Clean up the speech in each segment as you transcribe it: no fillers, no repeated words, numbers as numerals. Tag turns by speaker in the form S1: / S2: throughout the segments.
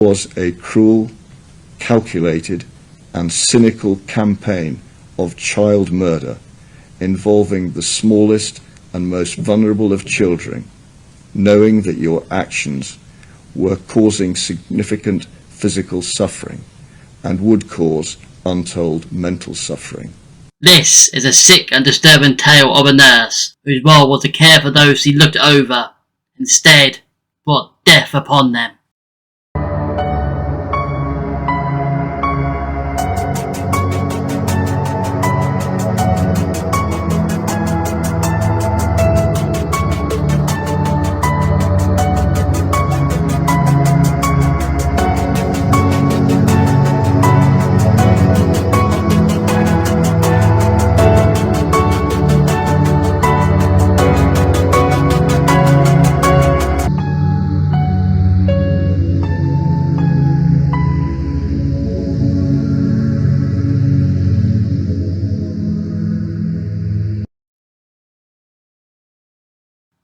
S1: was a cruel, calculated and cynical campaign of child murder involving the smallest and most vulnerable of children, knowing that your actions were causing significant physical suffering and would cause untold mental suffering.
S2: This is a sick and disturbing tale of a nurse whose role was to care for those she looked over, instead brought death upon them.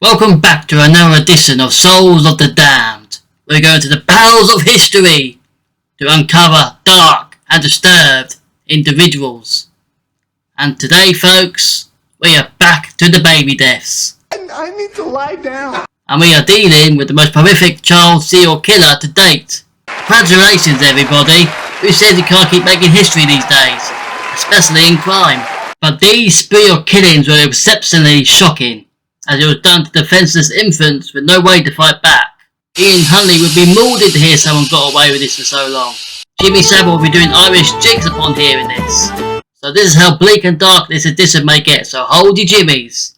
S2: Welcome back to another edition of Souls of the Damned. We're going to the bowels of history to uncover dark and disturbed individuals. And today, folks, we are back to the baby deaths.
S3: I need to lie down.
S2: And we are dealing with the most horrific child serial killer to date. Congratulations, everybody. Who says you can't keep making history these days? Especially in crime. But these spree of killings were exceptionally shocking, as it was done to defenceless infants with no way to fight back. Ian Huntley would be maudlin to hear someone got away with this for so long. Jimmy Savile will be doing Irish jigs upon hearing this. So this is how bleak and dark this edition may get, so hold your jimmies.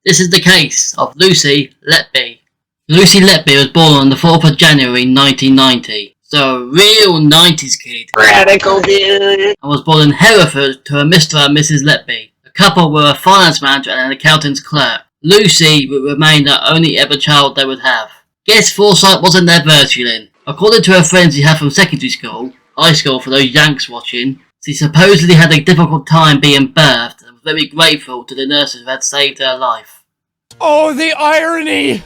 S2: This is the case of Lucy Letby. Lucy Letby was born on the 4th of January 1990, so a real 90s kid.
S3: Radical kid.
S2: And was born in Hereford to a Mr. and Mrs. Letby. The couple were a finance manager and an accountant's clerk. Lucy would remain the only ever child they would have. Guess foresight wasn't their virtue then. According to her friends she had from secondary school, high school for those Yanks watching, she supposedly had a difficult time being birthed and was very grateful to the nurses who had saved her life.
S4: Oh, the irony!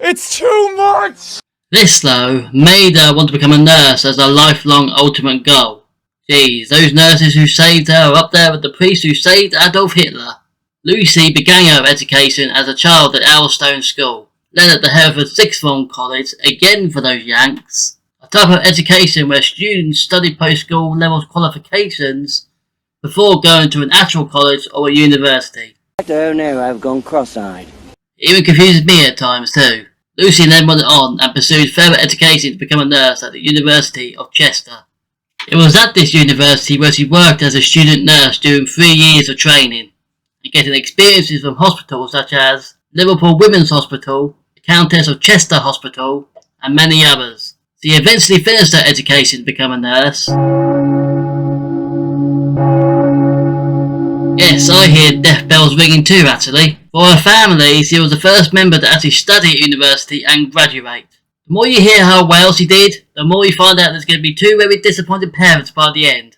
S4: It's too much!
S2: This, though, made her want to become a nurse as her lifelong ultimate goal. Geez, those nurses who saved her are up there with the priests who saved Adolf Hitler. Lucy began her education as a child at Owlstone School, then at the Hereford Sixth Form College, again for those Yanks, a type of education where students study post-school level qualifications before going to an actual college or a university.
S5: Oh no, I've gone cross-eyed.
S2: It even confuses me at times too. Lucy then went on and pursued further education to become a nurse at the University of Chester. It was at this university where she worked as a student nurse during 3 years of training, and getting experiences from hospitals such as Liverpool Women's Hospital, the Countess of Chester Hospital, and many others. She eventually finished her education to become a nurse. Yes, I hear death bells ringing too, actually. For her family, she was the first member to actually study at university and graduate. The more you hear how well she did, the more you find out there's going to be two very disappointed parents by the end.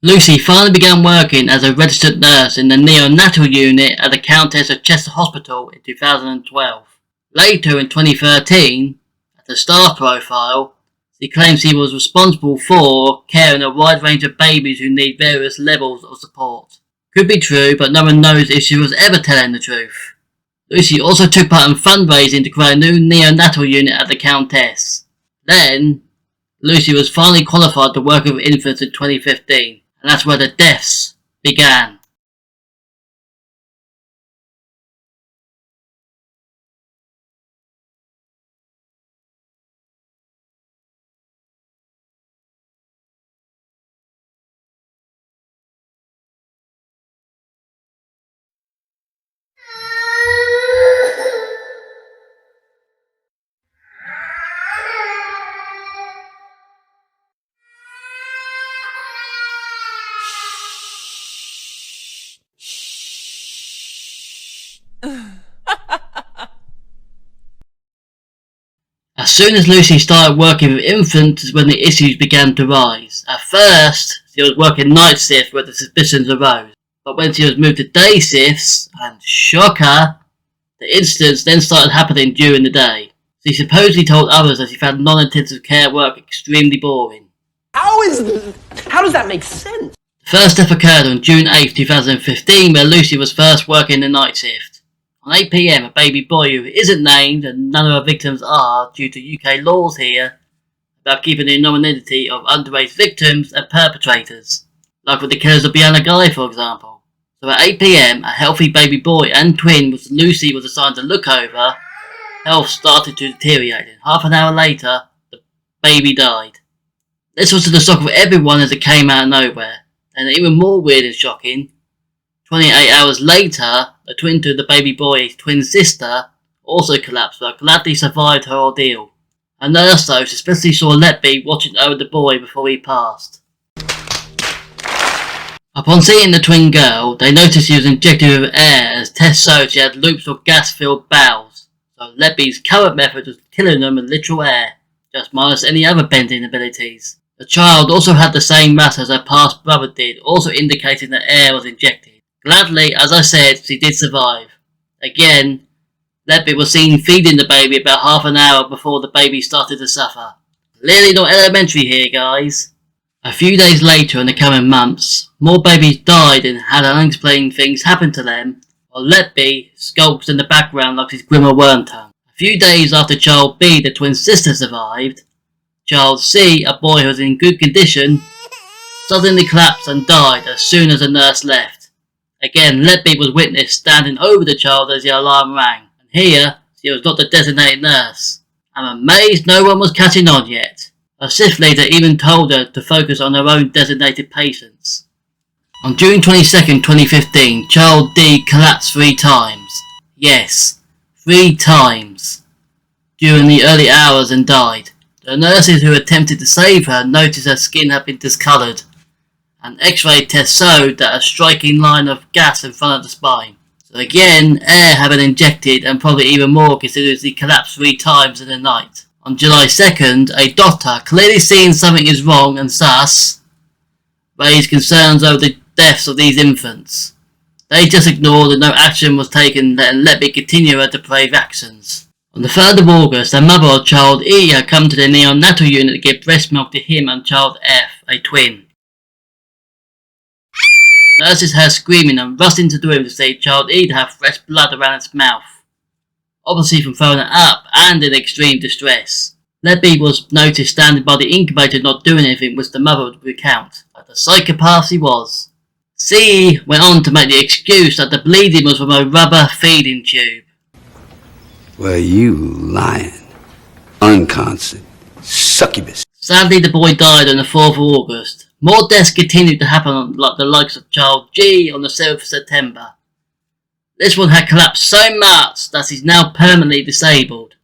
S2: Lucy finally began working as a registered nurse in the neonatal unit at the Countess of Chester Hospital in 2012. Later in 2013, at the staff profile, she claims she was responsible for caring a wide range of babies who need various levels of support. Could be true, but no one knows if she was ever telling the truth. Lucy also took part in fundraising to create a new neonatal unit at the Countess. Then, Lucy was finally qualified to work with infants in 2015. And that's where the deaths began. As soon as Lucy started working with infants is when the issues began to rise. At first, she was working night shift where the suspicions arose, but when she was moved to day shifts, and shocker, the incidents then started happening during the day. He supposedly told others that he found non-intensive care work extremely boring.
S3: How does that make sense?
S2: The first death occurred on June 8, 2015, where Lucy was first working the night shift. On 8 PM, a baby boy who isn't named, and none of our victims are due to UK laws here, about keeping the anonymity of underage victims and perpetrators, like with the killers of Biana Guy, for example. So at 8 PM, a healthy baby boy and twin, which Lucy was assigned to look over, health started to deteriorate, and half an hour later, the baby died. This was to the shock of everyone as it came out of nowhere, and even more weird and shocking, 28 hours later, the twin to the baby boy's twin sister also collapsed, but gladly survived her ordeal. A nurse, though, suspiciously saw Letby watching over the boy before he passed. Upon seeing the twin girl, they noticed she was injected with air, as tests showed she had loops of gas-filled bowels. So Letby's current method was killing them with literal air, just minus any other bending abilities. The child also had the same mass as her past brother did, also indicating that air was injected. Gladly, as I said, she did survive. Again, Letby was seen feeding the baby about half an hour before the baby started to suffer. Clearly not elementary here, guys. A few days later, in the coming months, more babies died and had unexplained things happen to them, while Letby skulks in the background like his grimmer worm-tongue. A few days after child B, the twin sister, survived, child C, a boy who was in good condition, suddenly collapsed and died as soon as the nurse left. Again, Letby was witnessed standing over the child as the alarm rang, and here, she was not the designated nurse. I'm amazed no one was catching on yet. Her shift leader even told her to focus on her own designated patients. On June 22nd, 2015, child D collapsed 3 times. Yes, 3 times. During the early hours and died. The nurses who attempted to save her noticed her skin had been discoloured. An X-ray test showed that a striking line of gas in front of the spine. So again, air had been injected, and probably even more considering she collapsed 3 times in the night. On July 2nd, a doctor, clearly seeing something is wrong and sus, raised concerns over the deaths of these infants. They just ignored and no action was taken, letting Letby continue her depraved actions. On the 3rd of August, a mother of child E had come to the neonatal unit to give breast milk to him and child F, a twin. Nurses heard screaming and rushed into the room to see child E to have fresh blood around its mouth, obviously from throwing it up and in extreme distress. Letby was noticed standing by the incubator not doing anything, which the mother would recount, like the psychopath he was. C went on to make the excuse that the bleeding was from a rubber feeding tube.
S6: Well, you lying, unconscious, succubus.
S2: Sadly, the boy died on the 4th of August. More deaths continued to happen like the likes of child G on the 7th of September. This one had collapsed so much that he's now permanently disabled.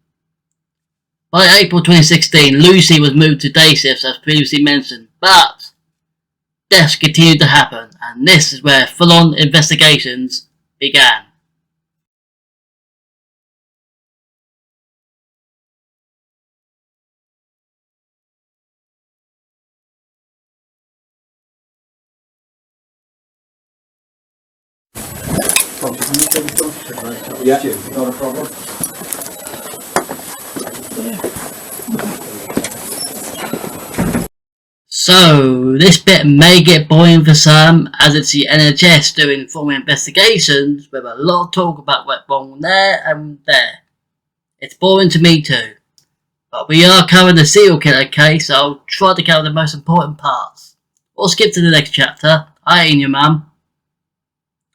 S2: By April 2016, Lucy was moved to day shifts as previously mentioned, but deaths continued to happen, and this is where full-on investigations began.
S7: Yeah, not a problem.
S2: So, this bit may get boring for some, as it's the NHS doing formal investigations with a lot of talk about what went wrong there and there. It's boring to me too. But we are covering the serial killer case, so I'll try to cover the most important parts. Or skip to the next chapter. I ain't your mum.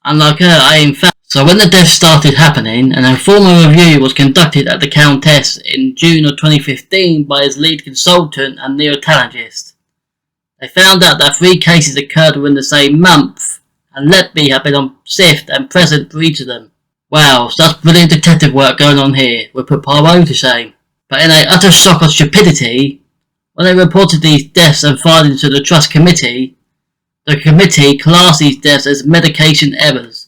S2: Unlike her, I ain't fat. So when the deaths started happening, an informal review was conducted at the Countess in June of 2015 by his lead consultant and neonatologist. They found out that 3 cases occurred within the same month, and Letby had been on shift and present for each of them. Wow, so that's brilliant detective work going on here. We'll put Poirot to shame. But in an utter shock of stupidity, when they reported these deaths and findings to the Trust Committee, the committee classed these deaths as medication errors,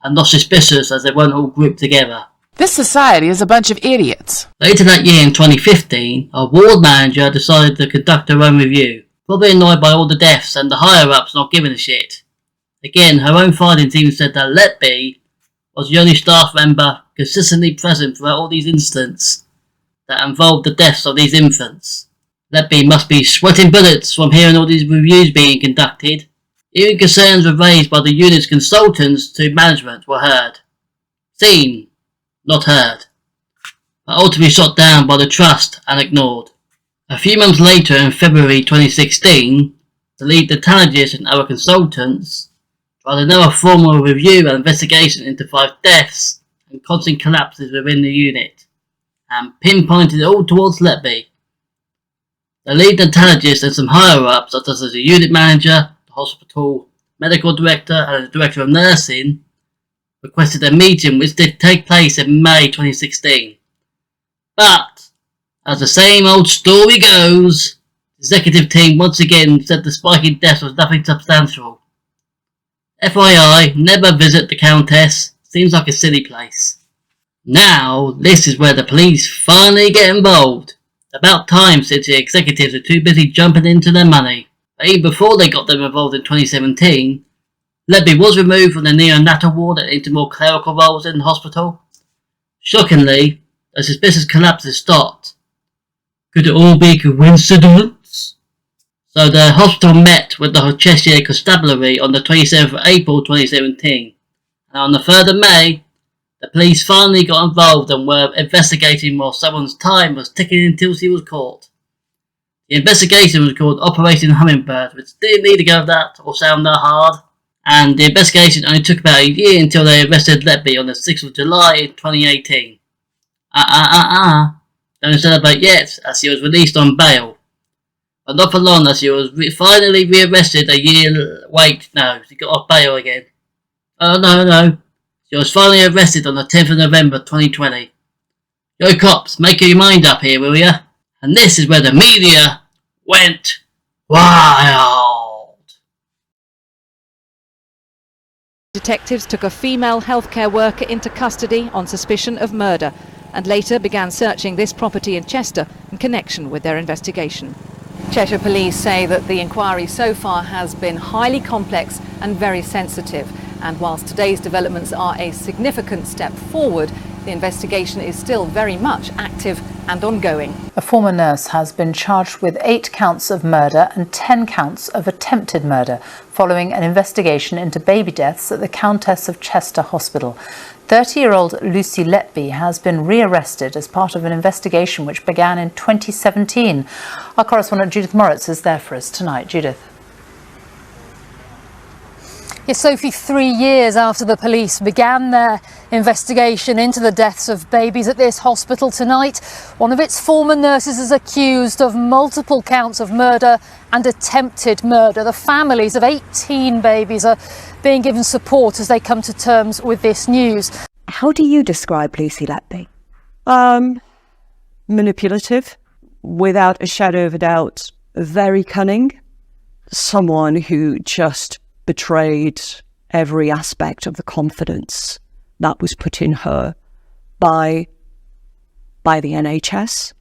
S2: and not suspicious as they weren't all grouped together.
S8: This society is a bunch of idiots.
S2: Later that year in 2015, our ward manager decided to conduct her own review, probably annoyed by all the deaths and the higher-ups not giving a shit. Again, her own findings even said that Letby was the only staff member consistently present throughout all these incidents, that involved the deaths of these infants. Letby must be sweating bullets from hearing all these reviews being conducted. Even concerns were raised by the unit's consultants to management were heard. Seen, not heard. But ultimately shot down by the trust and ignored. A few months later, in February 2016, the lead pathologist and other consultants tried another formal review and investigation into 5 deaths and constant collapses within the unit, and pinpointed it all towards Letby. The lead pathologist and some higher-ups, such as the unit manager, the hospital medical director, and the director of nursing, requested a meeting which did take place in May 2016. But, as the same old story goes, the executive team once again said the spike in deaths was nothing substantial. FYI, never visit the Countess, seems like a silly place. Now, this is where the police finally get involved. About time, since the executives are too busy jumping into their money. But even before they got them involved in 2017, Letby was removed from the neonatal ward and into more clerical roles in the hospital. Shockingly, the suspicious collapses stopped. Could it all be coincidence? So the hospital met with the Cheshire Constabulary on the 27th of April 2017, and on the 3rd of May, the police finally got involved and were investigating while someone's time was ticking until she was caught. The investigation was called Operation Hummingbird, which didn't need to go that or sound that hard, and the investigation only took about a year until they arrested Letby on the 6th of July in 2018. Don't celebrate yet, as she was released on bail. But not for long, as she was finally rearrested a year. Wait, no, she got off bail again. Oh, no. She was finally arrested on the 10th of November 2020. Yo cops, make your mind up here, will ya? And this is where the media went wild.
S7: Detectives took a female healthcare worker into custody on suspicion of murder and later began searching this property in Chester in connection with their investigation. Cheshire Police say that the inquiry so far has been highly complex and very sensitive, and whilst today's developments are a significant step forward, the investigation is still very much active and ongoing.
S9: A former nurse has been charged with 8 counts of murder and 10 counts of attempted murder following an investigation into baby deaths at the Countess of Chester Hospital. 30-year-old Lucy Letby has been rearrested as part of an investigation which began in 2017. Our correspondent Judith Moritz is there for us tonight. Judith.
S10: Yes, Sophie, 3 years after the police began their investigation into the deaths of babies at this hospital tonight, one of its former nurses is accused of multiple counts of murder and attempted murder. The families of 18 babies are being given support as they come to terms with this news.
S11: How do you describe Lucy Letby? Manipulative, without a shadow of a doubt, very cunning, someone who just betrayed every aspect of the confidence that was put in her by the NHS,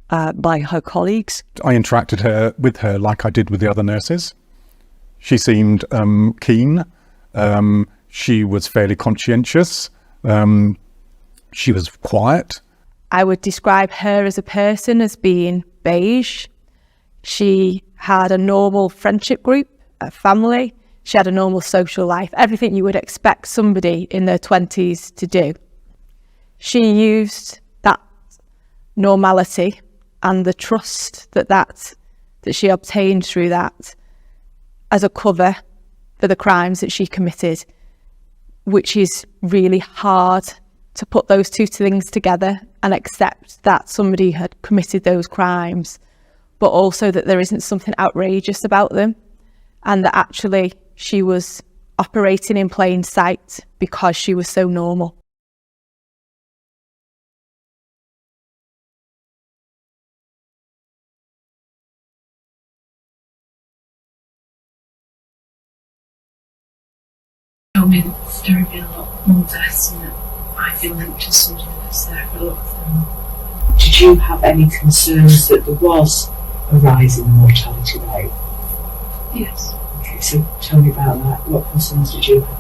S11: by her colleagues.
S12: I interacted with her like I did with the other nurses. She seemed keen. She was fairly conscientious. She was quiet.
S13: I would describe her as a person as being beige. She had a normal friendship group, a family. She had a normal social life, everything you would expect somebody in their 20s to do. She used that normality and the trust that she obtained through that as a cover for the crimes that she committed, which is really hard to put those two things together and accept that somebody had committed those crimes, but also that there isn't something outrageous about them, and that actually she was operating in plain sight because she was so normal.
S14: I mean, there have been a lot more deaths, and I feel linked to somebody that's there for a lot of them. Did you have any concerns that there was a rise in the mortality rate? Yes. Okay, so tell me about that. What concerns did you have?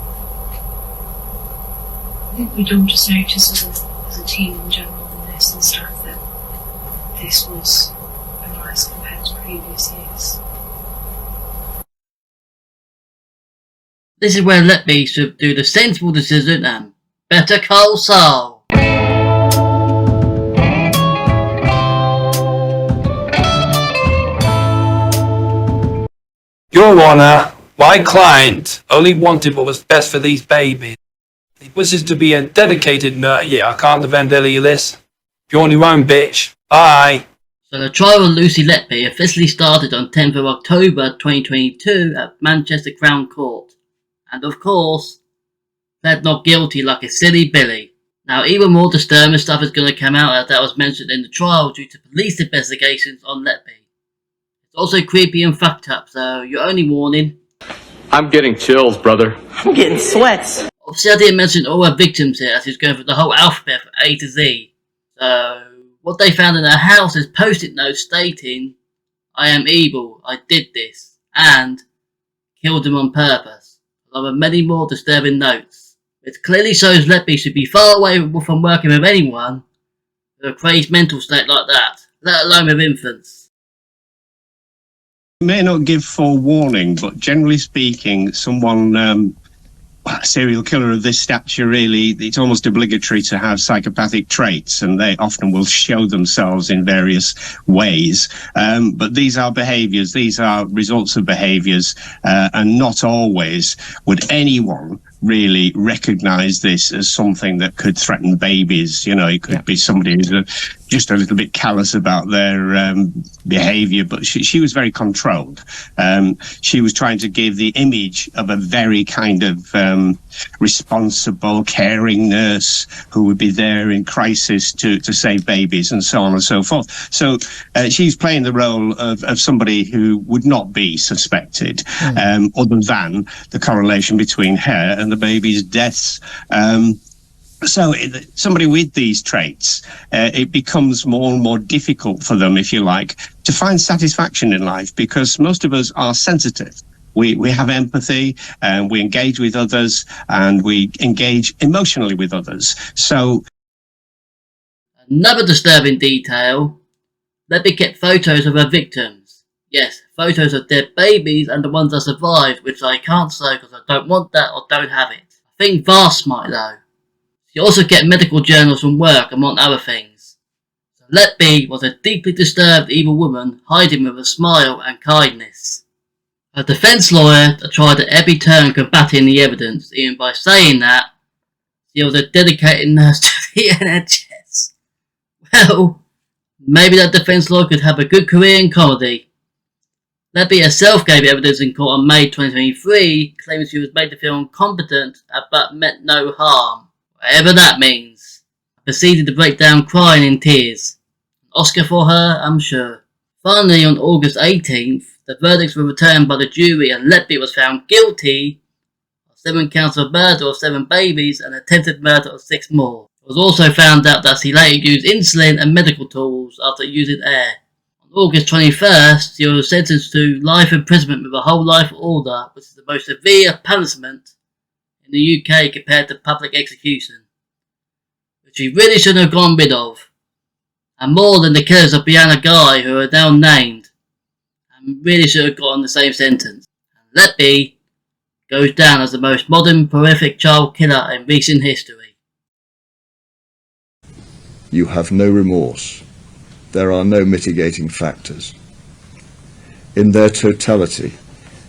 S14: I think we don't just notice as a team in general, the nursing staff, that this was a rise compared to previous years.
S2: This is where Letby should do the sensible decision and better call Saul.
S6: Your Honour, my client only wanted what was best for these babies. He wishes to be a dedicated nurse. Yeah, I can't defend any of this. You're on your own, bitch. Bye.
S2: So the trial of Lucy Letby officially started on 10th of October 2022 at Manchester Crown Court. And of course, pled not guilty like a silly Billy. Now even more disturbing stuff is going to come out as that was mentioned in the trial due to police investigations on Letby. It's also creepy and fucked up, so your only warning.
S15: I'm getting chills, brother.
S3: I'm getting sweats.
S2: Obviously I didn't mention all her victims here as she's going through the whole alphabet from A to Z. So what they found in her house is post-it notes stating, "I am evil, I did this," and "killed him on purpose," along with many more disturbing notes. It clearly shows Letby should be far away from working with anyone with a crazed mental state like that, let alone with infants.
S16: May not give forewarning, but generally speaking, someone, a serial killer of this stature, really, it's almost obligatory to have psychopathic traits, and they often will show themselves in various ways. But these are behaviours, these are results of behaviours, and not always would anyone really recognise this as something that could threaten babies. You know, it could be somebody who's just a little bit callous about their behaviour, but she was very controlled. She was trying to give the image of a very kind of responsible, caring nurse who would be there in crisis to save babies and so on and so forth. So she's playing the role of somebody who would not be suspected, other than the correlation between her and the baby's deaths. So somebody with these traits, it becomes more and more difficult for them, if you like, to find satisfaction in life, because most of us are sensitive. We have empathy, and we engage with others, and we engage emotionally with others. So
S2: another disturbing detail, Letby kept photos of her victims. Yes, photos of dead babies and the ones that survived, which I can't say because I don't want that or don't have it. I think Vast might though. She also kept medical journals from work, among other things. So Letby was a deeply disturbed evil woman hiding with a smile and kindness. Her defence lawyer tried at every turn combating the evidence, even by saying that she was a dedicated nurse to the NHS. Well, maybe that defence lawyer could have a good career in comedy. Letby herself gave evidence in court on May 2023, claiming she was made to feel incompetent but meant no harm. Whatever that means. I proceeded to break down crying in tears. An Oscar for her, I'm sure. Finally, on August 18th, the verdicts were returned by the jury and Letby was found guilty of 7 counts of murder of 7 babies and attempted murder of 6 more. It was also found out that she later used insulin and medical tools after using air. On August 21st, she was sentenced to life imprisonment with a whole life order, which is the most severe punishment in the UK compared to public execution, which he really shouldn't have gone rid of, and more than the killers of Brianna Guy, who are now named, and really should have gotten the same sentence. And Letby goes down as the most modern, horrific child killer in recent history.
S1: You have no remorse. There are no mitigating factors. In their totality,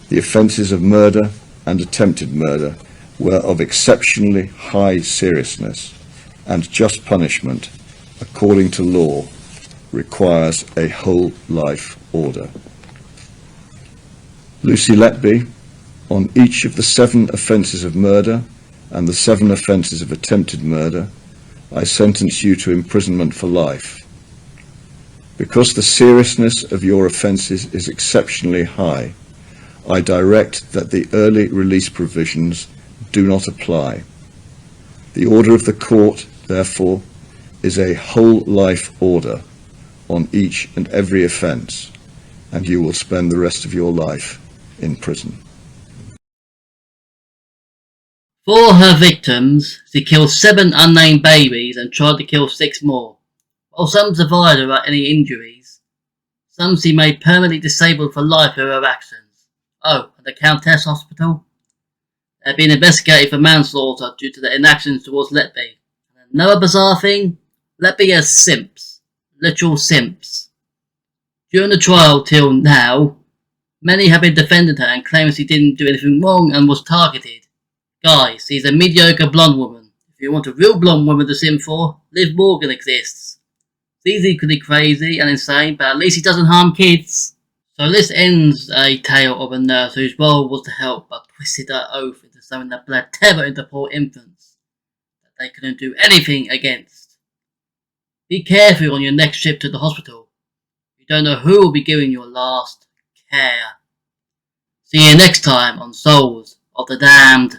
S1: the offences of murder and attempted murder were of exceptionally high seriousness, and just punishment, according to law, requires a whole life order. Lucy Letby, on each of the 7 offences of murder and the 7 offences of attempted murder, I sentence you to imprisonment for life. Because the seriousness of your offences is exceptionally high, I direct that the early release provisions do not apply. The order of the court, therefore, is a whole life order on each and every offence, and you will spend the rest of your life in prison.
S2: For her victims, she killed 7 unnamed babies and tried to kill 6 more. While some survived without any injuries, some seem made permanently disabled for life through her actions. Oh, at the Countess Hospital? They had been investigated for manslaughter due to their inactions towards Letby. And another bizarre thing? Letby has simps. Literal simps. During the trial till now, many have been defending her and claiming she didn't do anything wrong and was targeted. Guys, she's a mediocre blonde woman. If you want a real blonde woman to sim for, Liv Morgan exists. She's equally crazy and insane, but at least she doesn't harm kids. So this ends a tale of a nurse whose role was to help, but twisted her oath into something that bled terror into poor infants that they couldn't do anything against. Be careful on your next trip to the hospital. You don't know who will be giving your last care. See you next time on Souls of the Damned.